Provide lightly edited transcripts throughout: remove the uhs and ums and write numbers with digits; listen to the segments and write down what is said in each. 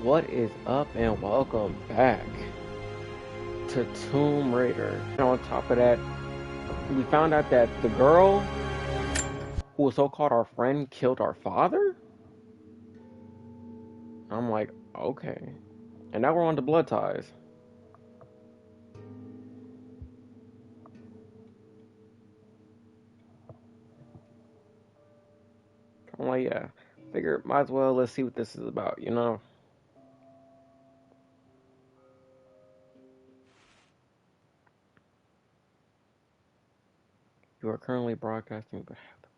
What is up and welcome back to Tomb Raider. And on top of that, we found out that the girl who was so-called our friend killed our father? I'm like, okay. And now we're on to blood ties. I'm like, yeah, figure might as well let's see what this is about, you know? You are currently broadcasting, but have the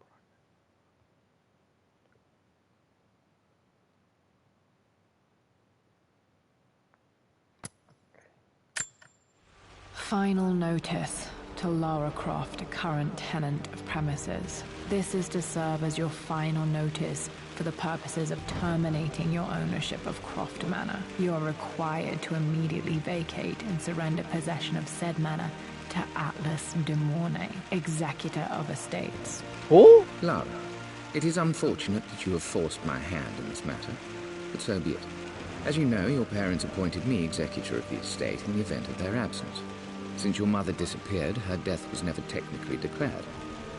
Final notice to Lara Croft, a current tenant of premises. This is to serve as your final notice for the purposes of terminating your ownership of Croft Manor. You are required to immediately vacate and surrender possession of said manor to Atlas de Mornay, executor of estates. Who? Lara, it is unfortunate that you have forced my hand in this matter, but so be it. As you know, your parents appointed me executor of the estate in the event of their absence. Since your mother disappeared, her death was never technically declared.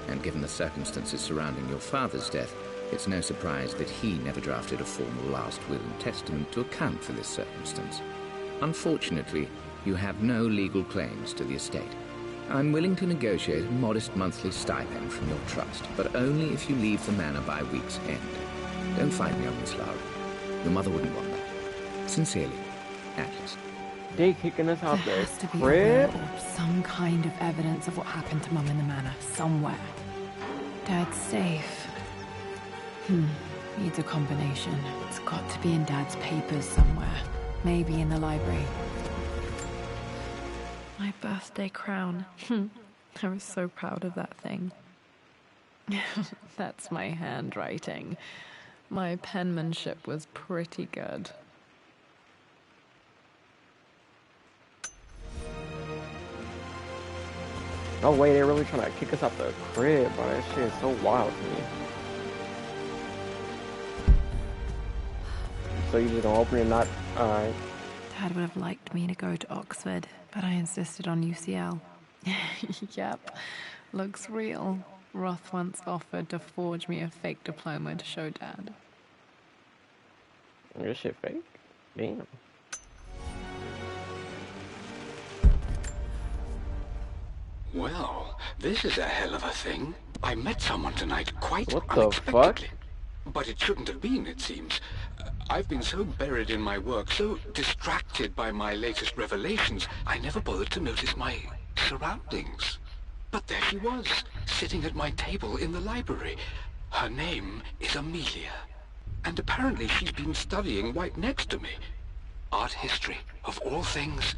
And given the circumstances surrounding your father's death, it's no surprise that he never drafted a formal last will and testament to account for this circumstance. Unfortunately, you have no legal claims to the estate. I'm willing to negotiate a modest monthly stipend from your trust, but only if you leave the manor by week's end. Don't fight me on this, Lara. Your mother wouldn't want that. Sincerely, Atlas. They kicking us out There the has to be a crib? will or some kind of evidence of what happened to Mum in the manor, somewhere. Dad's safe. Needs a combination. It's got to be in Dad's papers somewhere. Maybe in the library. My birthday crown. I was so proud of that thing. That's my handwriting. My penmanship was pretty good. No way, they're really trying to kick us out the crib, bro. That shit is so wild to me. So you just gonna open it and not... Alright. Dad would have liked me to go to Oxford, but I insisted on UCL. Yep, looks real. Roth once offered to forge me a fake diploma to show Dad. This shit fake? Damn. Well, this is a hell of a thing. I met someone tonight quite What the unexpectedly. But it shouldn't have been, it seems. I've been so buried in my work, so distracted by my latest revelations, I never bothered to notice my surroundings. But there she was, sitting at my table in the library. Her name is Amelia. And apparently she's been studying right next to me. Art history, of all things.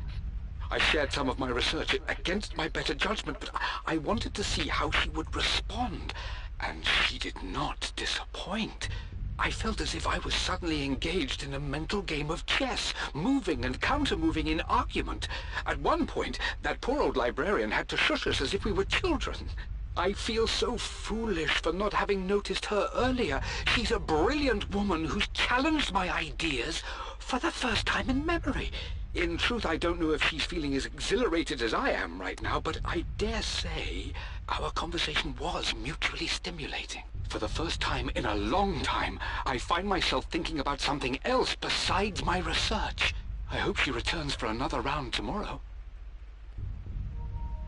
I shared some of my research against my better judgment, but I wanted to see how she would respond, and she did not disappoint. I felt as if I was suddenly engaged in a mental game of chess, moving and counter-moving in argument. At one point, that poor old librarian had to shush us as if we were children. I feel so foolish for not having noticed her earlier. She's a brilliant woman who's challenged my ideas for the first time in memory. In truth, I don't know if she's feeling as exhilarated as I am right now, but I dare say our conversation was mutually stimulating. For the first time in a long time, I find myself thinking about something else besides my research. I hope she returns for another round tomorrow.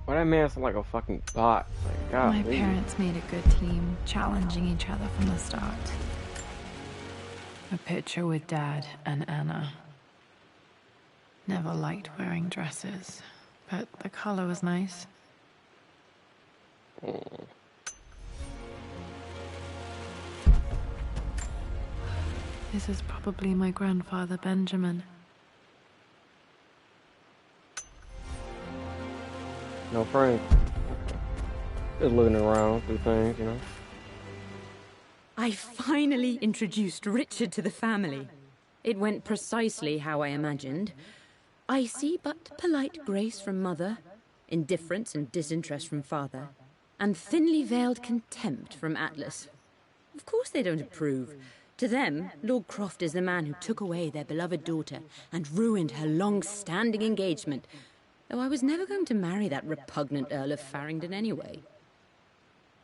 Why that man sound like a fucking bot? Like, God, My parents made a good team, challenging each other from the start. A picture with Dad and Anna. Never liked wearing dresses, but the color was nice. This is probably my grandfather, Benjamin. No Frank. Just looking around through things, you know. I finally introduced Richard to the family. It went precisely how I imagined. Icy but polite grace from mother, indifference and disinterest from father, and thinly veiled contempt from Atlas. Of course they don't approve. To them, Lord Croft is the man who took away their beloved daughter and ruined her long-standing engagement, though I was never going to marry that repugnant Earl of Farringdon anyway.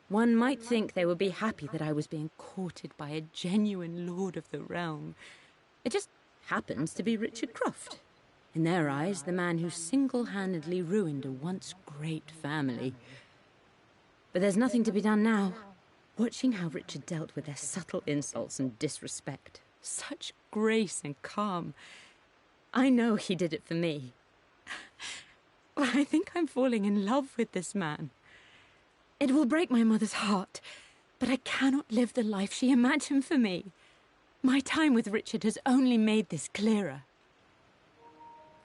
One might think they would be happy that I was being courted by a genuine lord of the realm. It just happens to be Richard Croft. In their eyes, the man who single-handedly ruined a once great family. But there's nothing to be done now. Watching how Richard dealt with their subtle insults and disrespect. Such grace and calm. I know he did it for me. Well, I think I'm falling in love with this man. It will break my mother's heart, but I cannot live the life she imagined for me. My time with Richard has only made this clearer.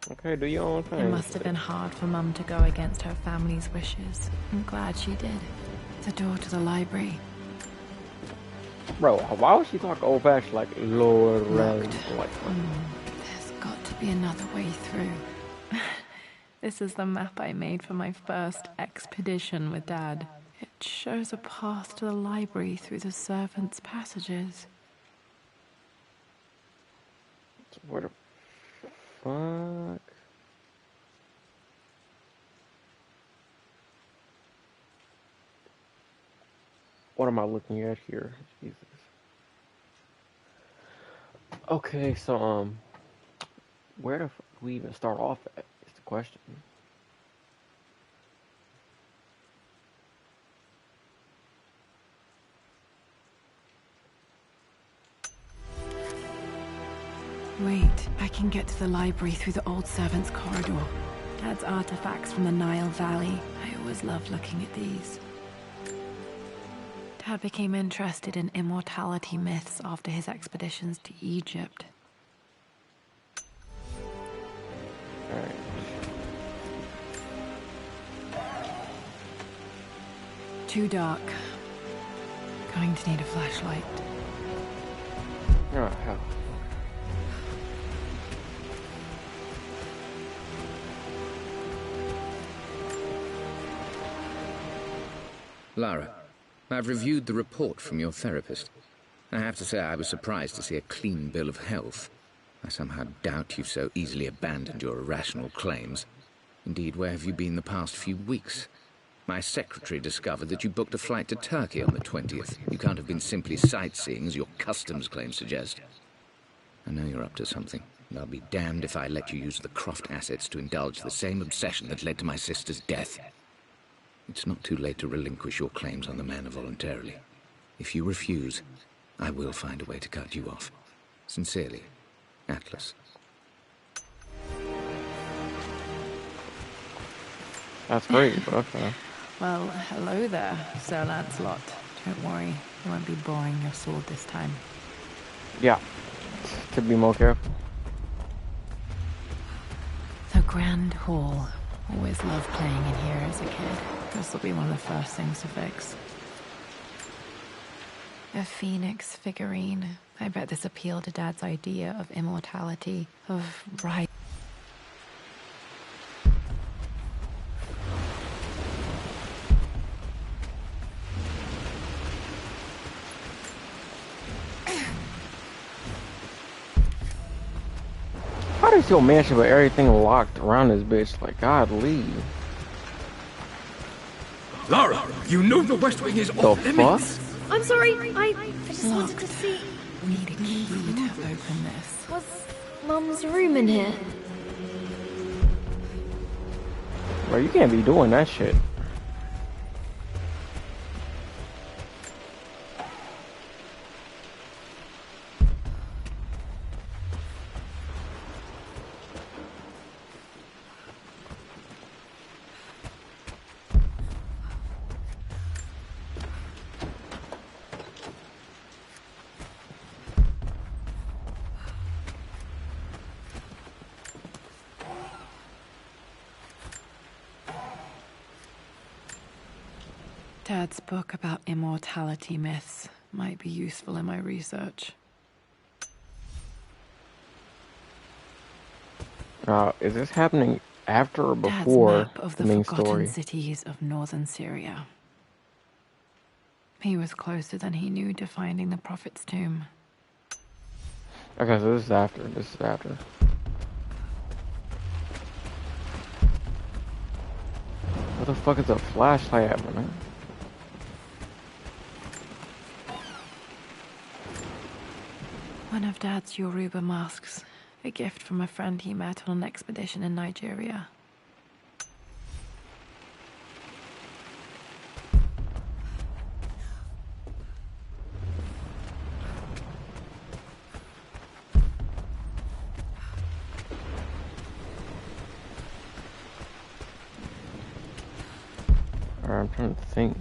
Okay, do your own thing. It must have been hard for Mum to go against her family's wishes. I'm glad she did. The door to the library. Bro, why would she talk old-fashioned like Lord Raleigh? Like, There's got to be another way through. This is the map I made for my first expedition with Dad. It shows a path to the library through the servants' passages. where the fuck? What am I looking at here? Jesus. Okay, so, where the fuck do we even start off at, is the question. Wait, I can get to the library through the old servants' corridor. Dad's artifacts from the Nile Valley. I always loved looking at these. Dad became interested in immortality myths after his expeditions to Egypt. Alright. Too dark. Going to need a flashlight. Oh, hell. Lara, I've reviewed the report from your therapist. I have to say I was surprised to see a clean bill of health. I somehow doubt you've so easily abandoned your irrational claims. Indeed, where have you been the past few weeks? My secretary discovered that you booked a flight to Turkey on the 20th. You can't have been simply sightseeing, as your customs claims suggest. I know you're up to something, and I'll be damned if I let you use the Croft assets to indulge the same obsession that led to my sister's death. It's not too late to relinquish your claims on the manor voluntarily. If you refuse, I will find a way to cut you off. Sincerely, Atlas. That's great, but okay. Well, hello there, Sir Lancelot. Don't worry, I won't be boring your sword this time. Yeah. To be more careful. The Grand Hall. Always loved playing in here as a kid. This will be one of the first things to fix. A phoenix figurine. I bet this appealed to Dad's idea of immortality, of right. How does your mansion with everything locked around this bitch? Like, God, leave. Lara, you know the West Wing is The off limits. fuck? I'm sorry, I just wanted to see. We need a key to open this. Was Mum's room in here? Bro, you can't be doing that shit. Dad's book about immortality myths might be useful in my research. Is this happening after or Dad's before map of the the main forgotten story? cities of northern Syria. He was closer than he knew to finding the Prophet's tomb. Okay, so this is after. This is after. What the fuck is a flashlight at, man? One of Dad's Yoruba masks. A gift from a friend he met on an expedition in Nigeria. Alright, I'm trying to think.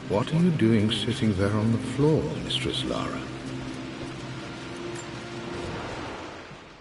What are you doing sitting there on the floor, Mistress Lara?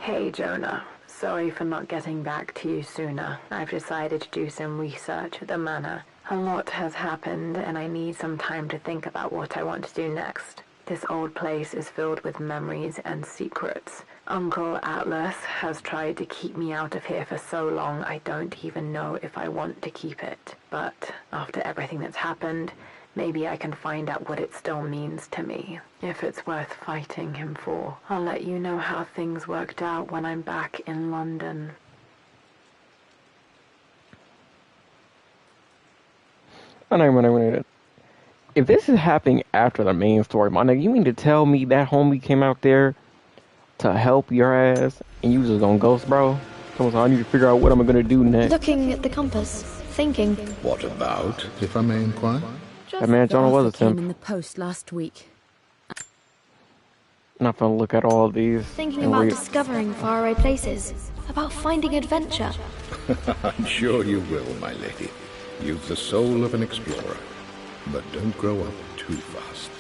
Hey, Jonah. Sorry for not getting back to you sooner. I've decided to do some research at the manor. A lot has happened, and I need some time to think about what I want to do next. This old place is filled with memories and secrets. Uncle Atlas has tried to keep me out of here for so long I don't even know if I want to keep it. But after everything that's happened, maybe I can find out what it still means to me. If it's worth fighting him for. I'll let you know how things worked out when I'm back in London. I know. If this is happening after the main story, my nigga, you mean to tell me that homie came out there to help your ass and you just gonna ghost, bro? Come on, I need to figure out what I'm gonna do next. Looking at the compass, thinking. What about, if I may inquire? That man Jonah was a Arthur came simp. in the post last week. Not gonna look at all of these. Thinking and about read. discovering faraway places. About finding adventure. I'm sure you will, my lady. You've the soul of an explorer. But don't grow up too fast.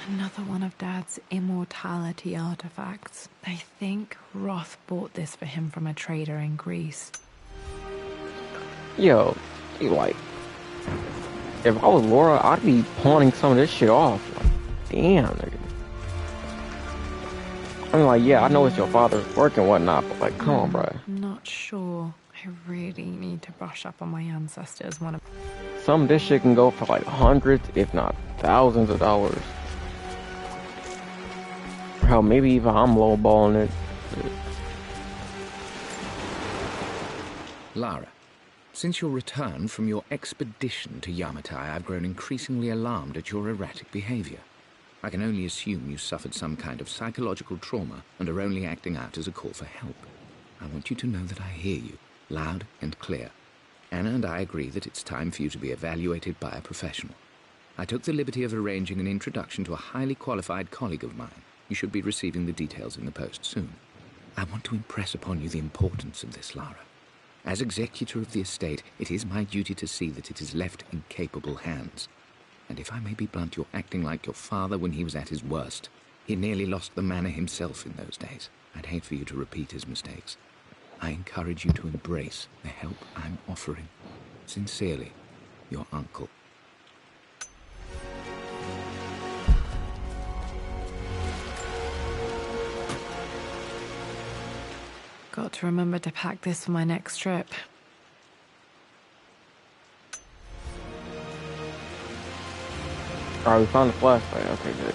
Another one of Dad's immortality artifacts. I think Roth bought this for him from a trader in Greece. Yo, you like, if I was Laura, I'd be pawning some of this shit off. Like, damn, nigga. I mean, like, yeah, I know it's your father's work and whatnot, but like, come on, bro. I'm not sure. I really need to brush up on my ancestors. Some of this shit can go for like hundreds, if not thousands of dollars. Hell, maybe even I'm lowballing it. Lara, since your return from your expedition to Yamatai, I've grown increasingly alarmed at your erratic behavior. I can only assume you suffered some kind of psychological trauma and are only acting out as a call for help. I want you to know that I hear you, loud and clear. Anna and I agree that it's time for you to be evaluated by a professional. I took the liberty of arranging an introduction to a highly qualified colleague of mine. You should be receiving the details in the post soon. I want to impress upon you the importance of this, Lara. As executor of the estate, it is my duty to see that it is left in capable hands. And if I may be blunt, you're acting like your father when he was at his worst. He nearly lost the manor himself in those days. I'd hate for you to repeat his mistakes. I encourage you to embrace the help I'm offering. Sincerely, your uncle. Got to remember to pack this for my next trip. Alright, we found the flashlight. Okay, good.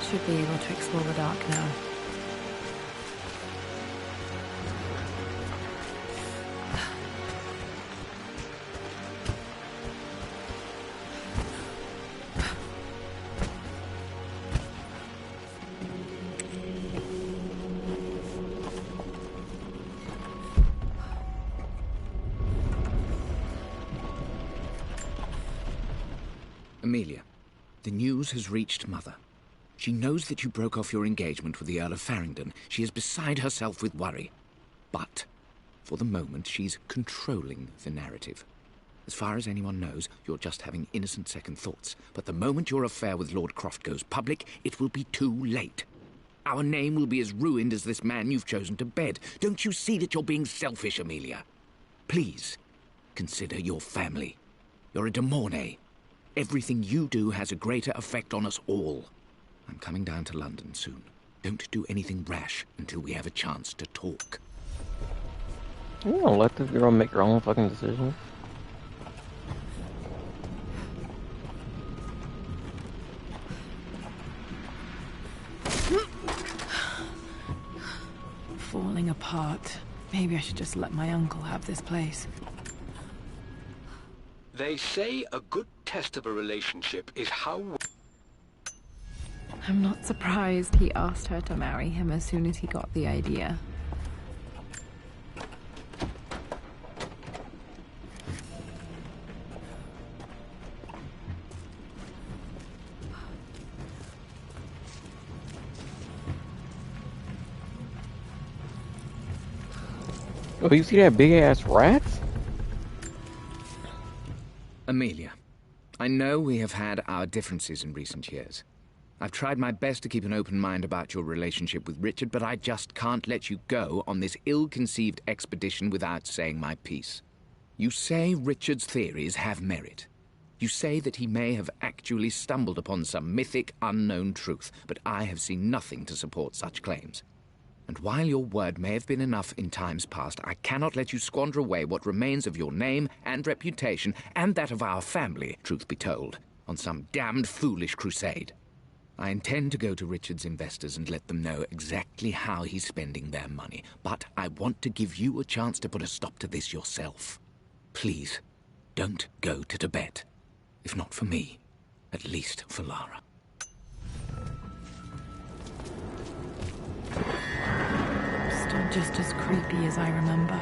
Should be able to explore the dark now. Amelia, the news has reached Mother. She knows that you broke off your engagement with the Earl of Farringdon. She is beside herself with worry. But, for the moment, she's controlling the narrative. As far as anyone knows, you're just having innocent second thoughts. But the moment your affair with Lord Croft goes public, it will be too late. Our name will be as ruined as this man you've chosen to bed. Don't you see that you're being selfish, Amelia? Please, consider your family. You're a de Mornay. Everything you do has a greater effect on us all. I'm coming down to London soon. Don't do anything rash until we have a chance to talk. You don't let this girl make her own fucking decision. Falling apart. Maybe I should just let my uncle have this place. They say a good test of a relationship is how... I'm not surprised he asked her to marry him as soon as he got the idea. Oh, you see that big ass rat? Amelia, I know we have had our differences in recent years. I've tried my best to keep an open mind about your relationship with Richard, but I just can't let you go on this ill-conceived expedition without saying my piece. You say Richard's theories have merit. You say that he may have actually stumbled upon some mythic, unknown truth, but I have seen nothing to support such claims. And while your word may have been enough in times past, I cannot let you squander away what remains of your name and reputation, and that of our family, truth be told, on some damned foolish crusade. I intend to go to Richard's investors and let them know exactly how he's spending their money, but I want to give you a chance to put a stop to this yourself. Please, don't go to Tibet. If not for me, at least for Lara. Still just as creepy as I remember.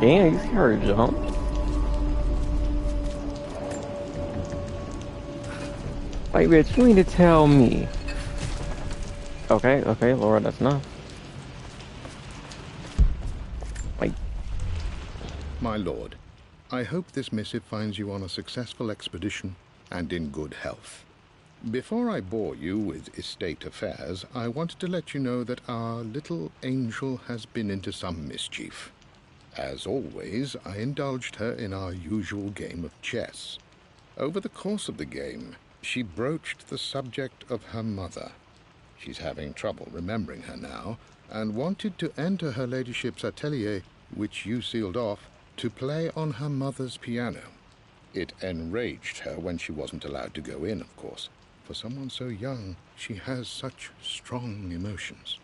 Damn, you see her jump? Like, bitch, you need to tell me. Okay, Laura, that's enough. Like... My lord, I hope this missive finds you on a successful expedition and in good health. Before I bore you with estate affairs, I wanted to let you know that our little angel has been into some mischief. As always, I indulged her in our usual game of chess. Over the course of the game, she broached the subject of her mother. She's having trouble remembering her now, and wanted to enter her ladyship's atelier, which you sealed off, to play on her mother's piano. It enraged her when she wasn't allowed to go in, of course. For someone so young, she has such strong emotions.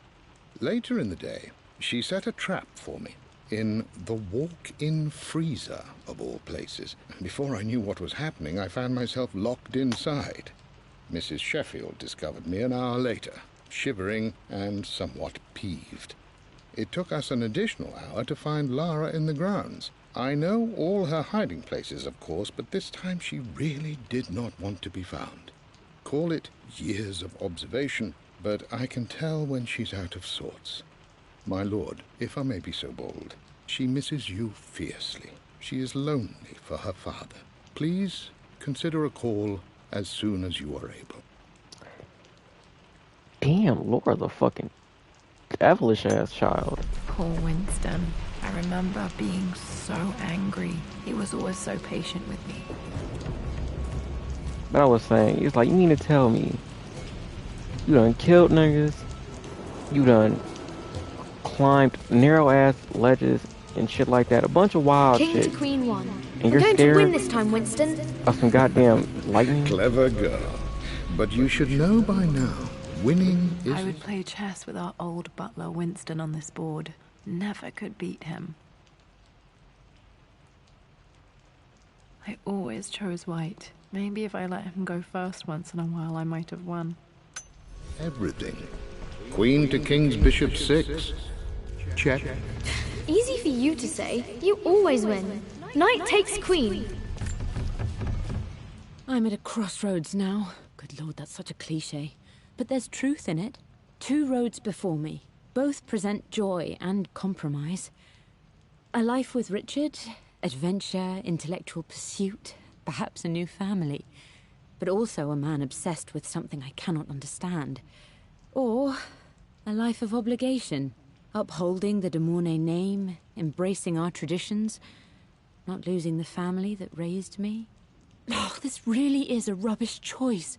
Later in the day, she set a trap for me in the walk-in freezer, of all places. Before I knew what was happening, I found myself locked inside. Mrs. Sheffield discovered me an hour later, shivering and somewhat peeved. It took us an additional hour to find Lara in the grounds. I know all her hiding places, of course, but this time she really did not want to be found. Call it years of observation, but I can tell when she's out of sorts. My lord, if I may be so bold, she misses you fiercely. She is lonely for her father. Please consider a call as soon as you are able. Damn, Laura's a fucking devilish-ass child. Poor Winston. I remember being so angry. He was always so patient with me. But I was saying, it's like, you mean to tell me you done killed niggas, you done climbed narrow-ass ledges and shit like that, a bunch of wild King shit. to Queen 1. And We're you're going scared to win this time, Winston. of some goddamn lightning? Clever girl. But you should know by now, winning is... I would play chess with our old butler Winston on this board. Never could beat him. I always chose white. Maybe if I let him go first once in a while, I might have won. everything. Queen to King's Bishop 6. Check. Easy for you to say. You always win. Knight takes queen. I'm at a crossroads now. Good lord, that's such a cliche. But there's truth in it. 2 roads before me. Both present joy and compromise. A life with Richard, adventure, intellectual pursuit, perhaps a new family. But also a man obsessed with something I cannot understand. Or a life of obligation, upholding the de Mornay name, embracing our traditions, not losing the family that raised me. Oh, this really is a rubbish choice.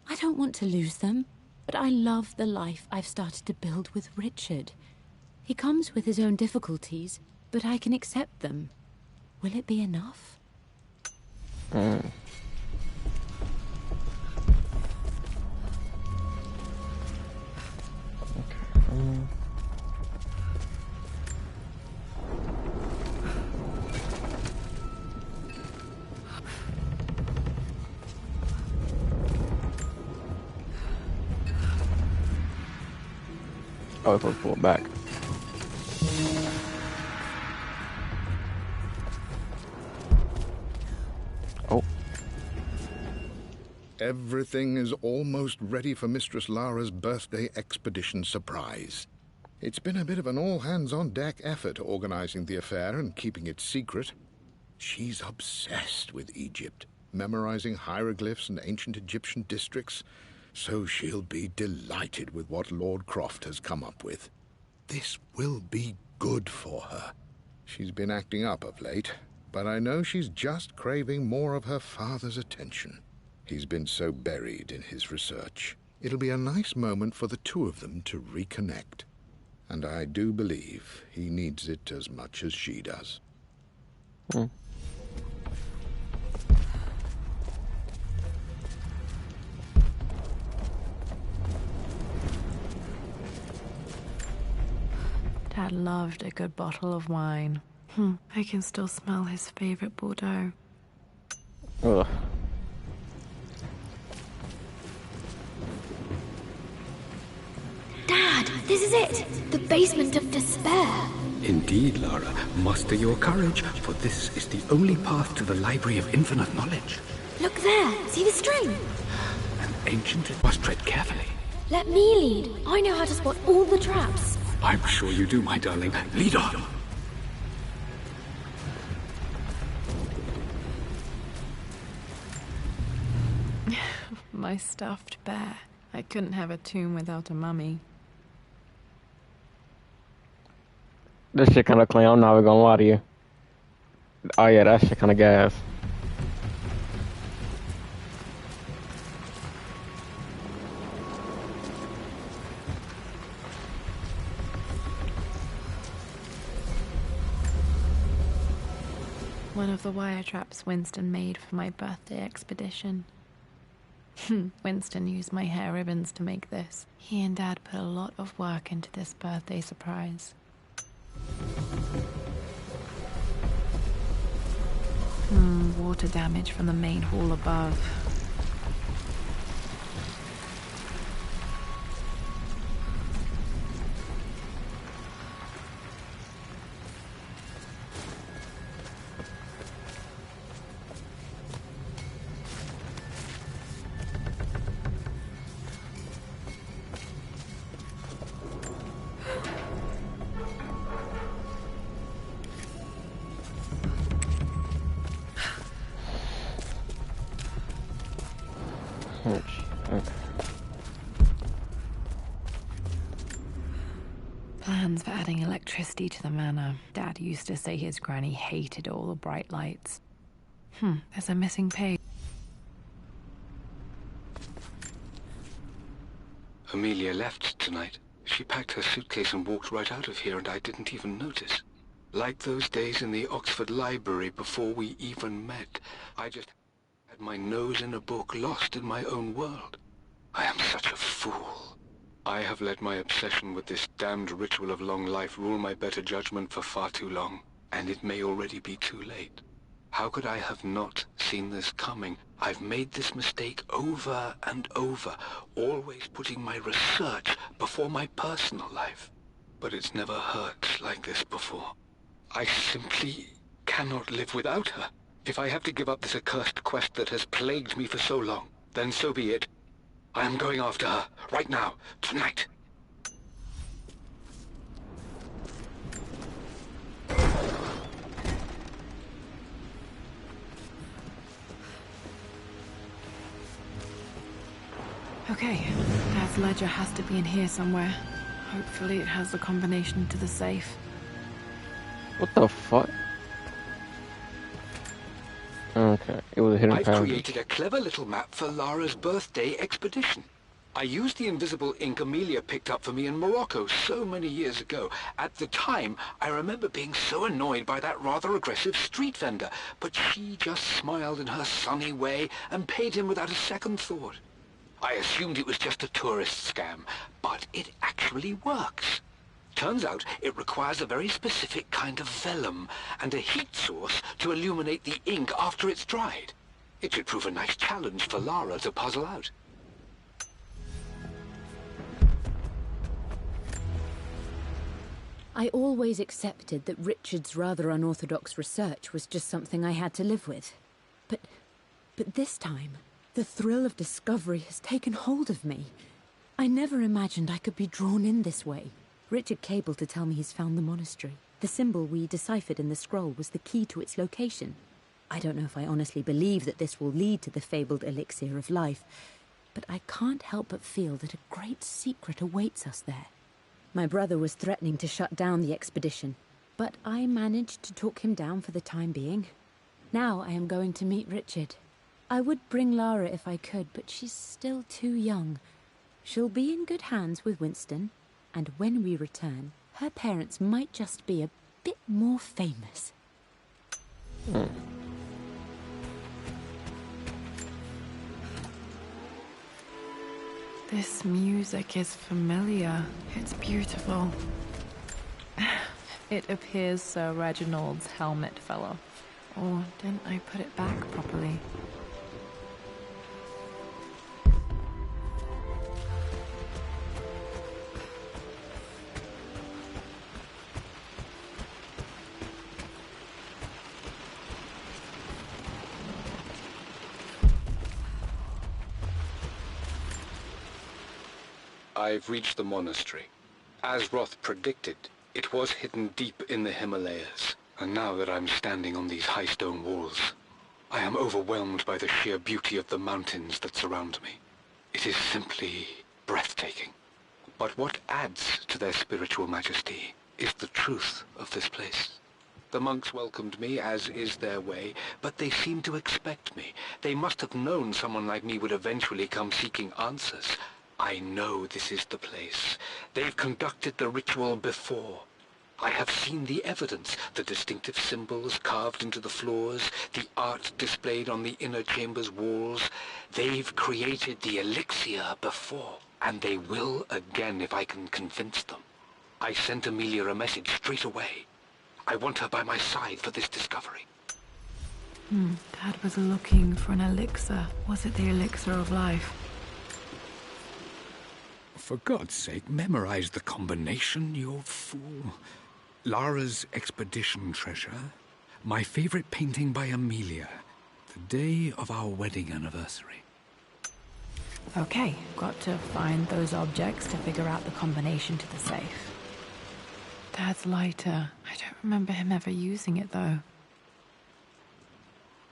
I don't want to lose them, but I love the life I've started to build with Richard. He comes with his own difficulties, but I can accept them. Will it be enough? Oh, let's pull it back. Oh. Everything is almost ready for Mistress Lara's birthday expedition surprise. It's been a bit of an all-hands-on-deck effort organizing the affair and keeping it secret. She's obsessed with Egypt, memorizing hieroglyphs and ancient Egyptian districts, so she'll be delighted with what Lord Croft has come up with. This will be good for her. She's been acting up of late, but I know she's just craving more of her father's attention. He's been so buried in his research. It'll be a nice moment for the two of them to reconnect. And I do believe he needs it as much as she does. Dad loved a good bottle of wine. I can still smell his favorite Bordeaux. Ugh. Dad, this is it! The basement of despair! Indeed, Lara. Muster your courage, for this is the only path to the Library of Infinite Knowledge. Look there! See the string? An ancient it must tread carefully. Let me lead. I know how to spot all the traps. I'm sure you do, my darling. Lead on! My stuffed bear. I couldn't have a tomb without a mummy. This shit kinda clean, I'm not even gonna lie to you. Oh yeah, that shit kinda gas. One of the wire traps Winston made for my birthday expedition. Winston used my hair ribbons to make this. He and Dad put a lot of work into this birthday surprise. Water damage from the main hall above. Plans for adding electricity to the manor. Dad used to say his granny hated all the bright lights. There's a missing page. Amelia left tonight. She packed her suitcase and walked right out of here, and I didn't even notice. Like those days in the Oxford Library before we even met. I just had my nose in a book, lost in my own world. I am such a fool. I have let my obsession with this damned ritual of long life rule my better judgment for far too long, and it may already be too late. How could I have not seen this coming? I've made this mistake over and over, always putting my research before my personal life. But it's never hurt like this before. I simply cannot live without her. If I have to give up this accursed quest that has plagued me for so long, then so be it. I am going after her, right now, tonight. Okay, Dad's ledger has to be in here somewhere. Hopefully it has the combination to the safe. What the fuck? Okay, it was a hidden I've passage. created a clever little map for Lara's birthday expedition. I used the invisible ink Amelia picked up for me in Morocco so many years ago. At the time, I remember being so annoyed by that rather aggressive street vendor, but she just smiled in her sunny way and paid him without a second thought. I assumed it was just a tourist scam, but it actually works. Turns out it requires a very specific kind of vellum and a heat source to illuminate the ink after it's dried. It should prove a nice challenge for Lara to puzzle out. I always accepted that Richard's rather unorthodox research was just something I had to live with. But this time, the thrill of discovery has taken hold of me. I never imagined I could be drawn in this way. Richard cabled to tell me he's found the monastery. The symbol we deciphered in the scroll was the key to its location. I don't know if I honestly believe that this will lead to the fabled elixir of life, but I can't help but feel that a great secret awaits us there. My brother was threatening to shut down the expedition, but I managed to talk him down for the time being. Now I am going to meet Richard. I would bring Lara if I could, but she's still too young. She'll be in good hands with Winston, and when we return, her parents might just be a bit more famous. This music is familiar. It's beautiful. It appears Sir Reginald's helmet fell off. Or didn't I put it back properly? I've reached the monastery. As Roth predicted, it was hidden deep in the Himalayas. And now that I'm standing on these high stone walls, I am overwhelmed by the sheer beauty of the mountains that surround me. It is simply breathtaking. But what adds to their spiritual majesty is the truth of this place. The monks welcomed me, as is their way, but they seemed to expect me. They must have known someone like me would eventually come seeking answers. I know this is the place. They've conducted the ritual before. I have seen the evidence, the distinctive symbols carved into the floors, the art displayed on the inner chamber's walls. They've created the elixir before, and they will again if I can convince them. I sent Amelia a message straight away. I want her by my side for this discovery. Dad was looking for an elixir. Was it the elixir of life? For God's sake, memorize the combination, you fool. Lara's expedition treasure, my favorite painting by Amelia, the day of our wedding anniversary. Okay, got to find those objects to figure out the combination to the safe. Dad's lighter. I don't remember him ever using it, though.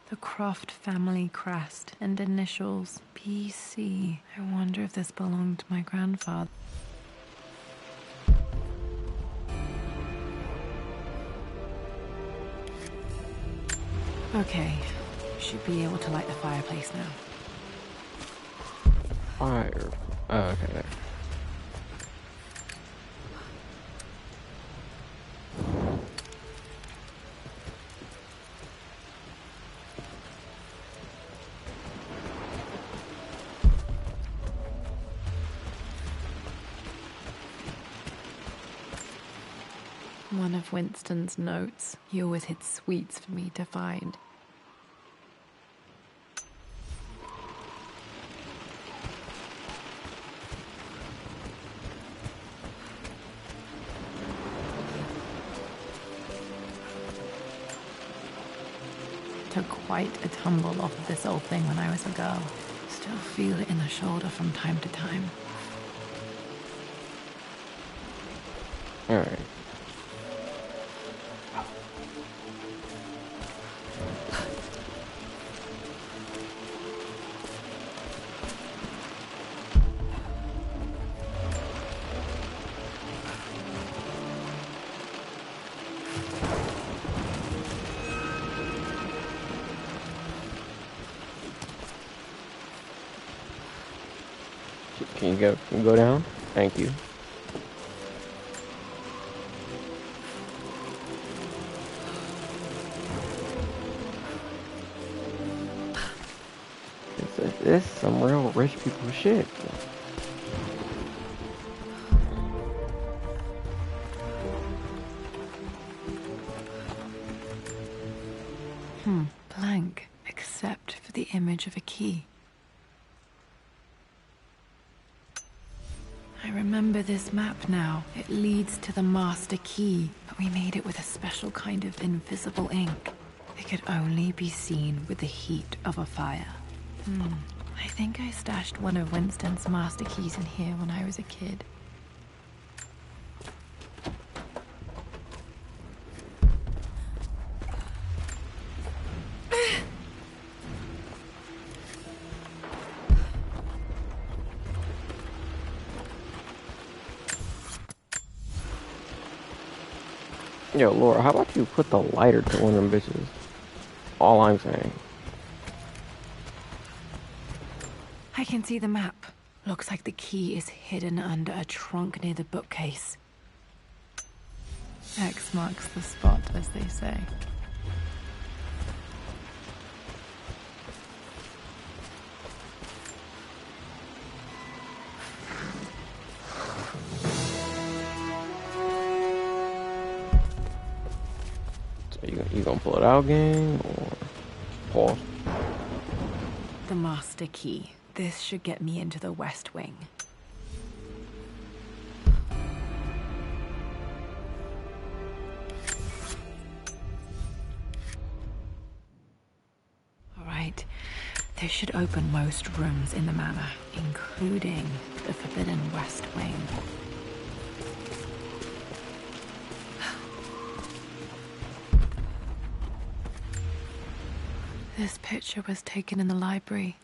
The Croft family crest and initials PC. I wonder if this belonged to my grandfather. Okay, should be able to light the fireplace now. Fire. Oh, okay, there. One of Winston's notes. He always hid sweets for me to find. Took quite a tumble off of this old thing when I was a girl. Still feel it in the shoulder from time to time. Alright. Can you go down? Thank you. This is some real rich people shit. Blank, except for the image of a key. I remember this map now. It leads to the master key, but we made it with a special kind of invisible ink. It could only be seen with the heat of a fire. I think I stashed one of Winston's master keys in here when I was a kid. Yo, Laura, how about you put the lighter to one of them bitches? All I'm saying. I can see the map. Looks like the key is hidden under a trunk near the bookcase. X marks the spot, as they say. So you gonna pull it out, gang, or pause? The master key. This should get me into the West Wing. All right. This should open most rooms in the manor, including the Forbidden West Wing. This picture was taken in the library.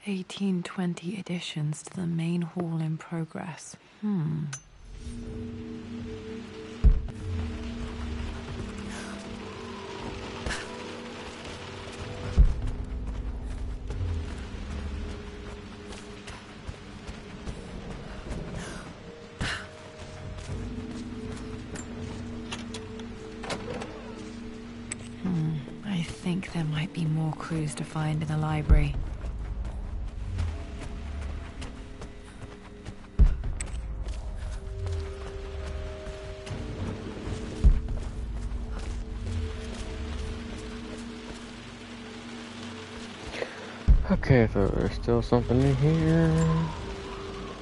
1820 additions to the main hall in progress. I think there might be more clues to find in the library. Okay, so there's still something in here.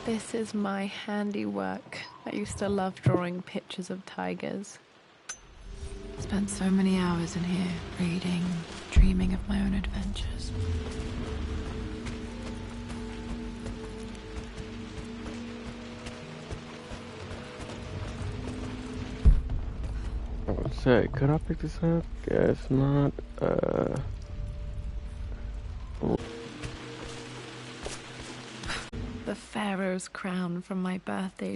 This is my handiwork. I used to love drawing pictures of tigers. Spent so many hours in here, reading, dreaming of my own adventures. I would say, could I pick this up? Guess not. The pharaoh's crown from my birthday